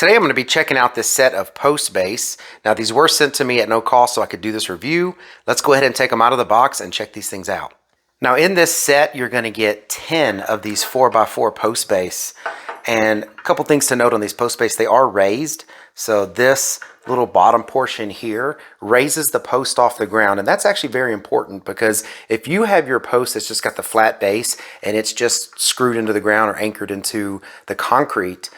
Today I'm going to be checking out this set of post base. Now these were sent to me at no cost so I could do this review. Let's go ahead and take them out of the box and check these things out. Now in this set you're going to get 10 of these 4x4 post base. And a couple things to note on these post base, they are raised. So this little bottom portion here raises the post off the ground, and that's actually very important because if you have your post that's just got the flat base and it's just screwed into the ground or anchored into the concrete,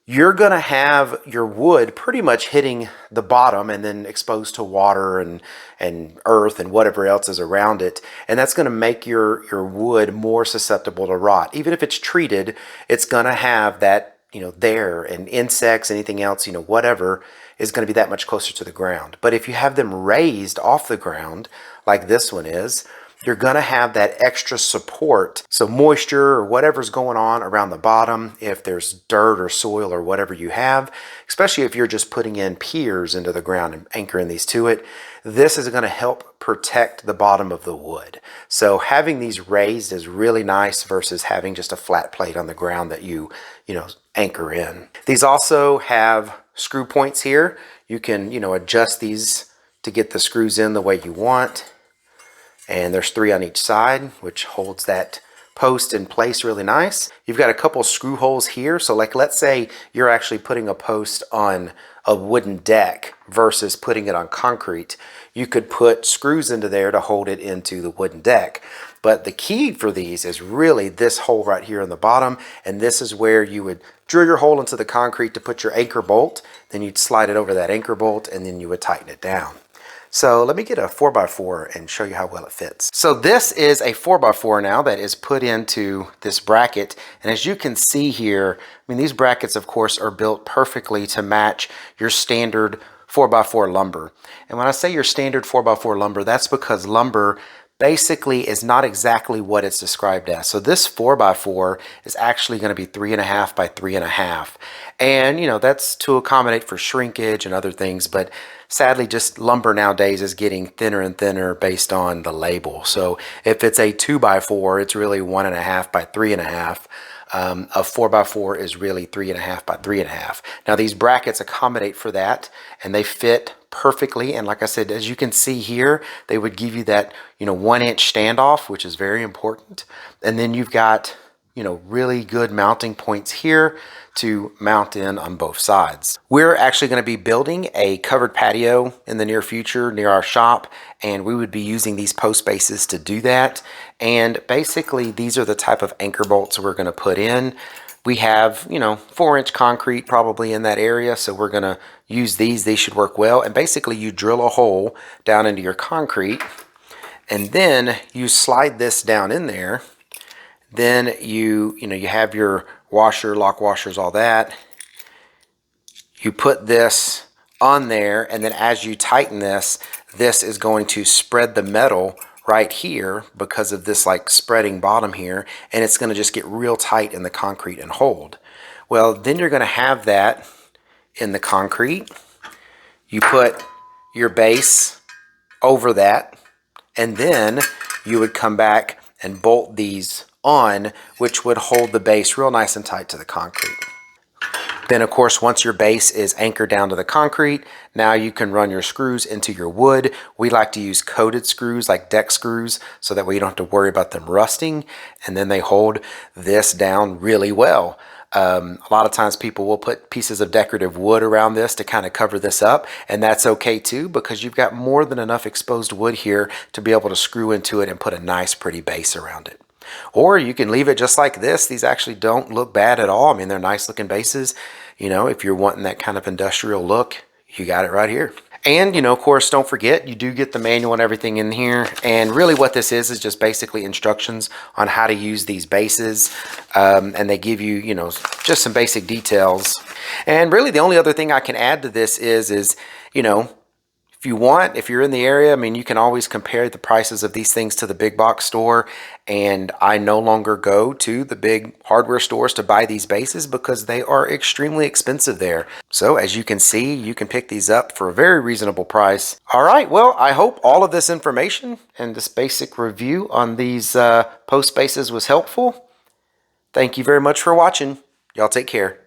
you're going to have your wood pretty much hitting the bottom and then exposed to water and earth and whatever else is around it. And that's going to make your wood more susceptible to rot. Even if it's treated, it's going to have that, there, and insects, anything else, whatever is going to be that much closer to the ground. But if you have them raised off the ground, like this one is, you're going to have that extra support. So moisture or whatever's going on around the bottom, if there's dirt or soil or whatever you have, especially if you're just putting in piers into the ground and anchoring these to it, this is going to help protect the bottom of the wood. So having these raised is really nice versus having just a flat plate on the ground that you anchor in. These also have screw points here. You can, adjust these to get the screws in the way you want. And there's 3 on each side, which holds that post in place really nice. You've got a couple screw holes here. So like, let's say you're actually putting a post on a wooden deck versus putting it on concrete. You could put screws into there to hold it into the wooden deck. But the key for these is really this hole right here in the bottom. And this is where you would drill your hole into the concrete to put your anchor bolt. Then you'd slide it over that anchor bolt and then you would tighten it down. So let me get a 4x4 and show you how well it fits. So this is a 4x4 now that is put into this bracket. And as you can see here, these brackets of course are built perfectly to match your standard 4x4 lumber. And when I say your standard 4x4 lumber, that's because lumber basically is not exactly what it's described as. So this 4x4 is actually going to be 3.5 by 3.5. And that's to accommodate for shrinkage and other things, but sadly just lumber nowadays is getting thinner and thinner based on the label. So if it's a 2x4, it's really 1.5 by 3.5. A 4x4 is really 3.5 by 3.5. Now these brackets accommodate for that and they fit perfectly. And like I said, as you can see here, they would give you that 1-inch standoff, which is very important. And then you've got really good mounting points here to mount in on both sides. We're actually going to be building a covered patio in the near future near our shop, and we would be using these post bases to do that. And basically these are the type of anchor bolts we're going to put in. We have 4-inch concrete probably in that area, so we're going to use these. They should work well. And basically you drill a hole down into your concrete and then you slide this down in there. Then you have your washer, lock washers, all that. You put this on there, and then as you tighten this, this is going to spread the metal right here because of this like spreading bottom here, and it's going to just get real tight in the concrete and hold. Well, then you're going to have that in the concrete. You put your base over that, and then you would come back and bolt these on, which would hold the base real nice and tight to the concrete. Then of course, once your base is anchored down to the concrete, now you can run your screws into your wood. We like to use coated screws like deck screws so that way you don't have to worry about them rusting, and then they hold this down really well. A lot of times people will put pieces of decorative wood around this to kind of cover this up, and that's okay too because you've got more than enough exposed wood here to be able to screw into it and put a nice pretty base around it. Or you can leave it just like this. These actually don't look bad at all. They're nice looking bases. If you're wanting that kind of industrial look, you got it right here. And, of course, don't forget, you do get the manual and everything in here. And really what this is just basically instructions on how to use these bases. And they give you, just some basic details. And really the only other thing I can add to this is if you're in the area, you can always compare the prices of these things to the big box store. And I no longer go to the big hardware stores to buy these bases because they are extremely expensive there. So as you can see, you can pick these up for a very reasonable price. All right, well, I hope all of this information and this basic review on these post bases was helpful. Thank you very much for watching. Y'all take care.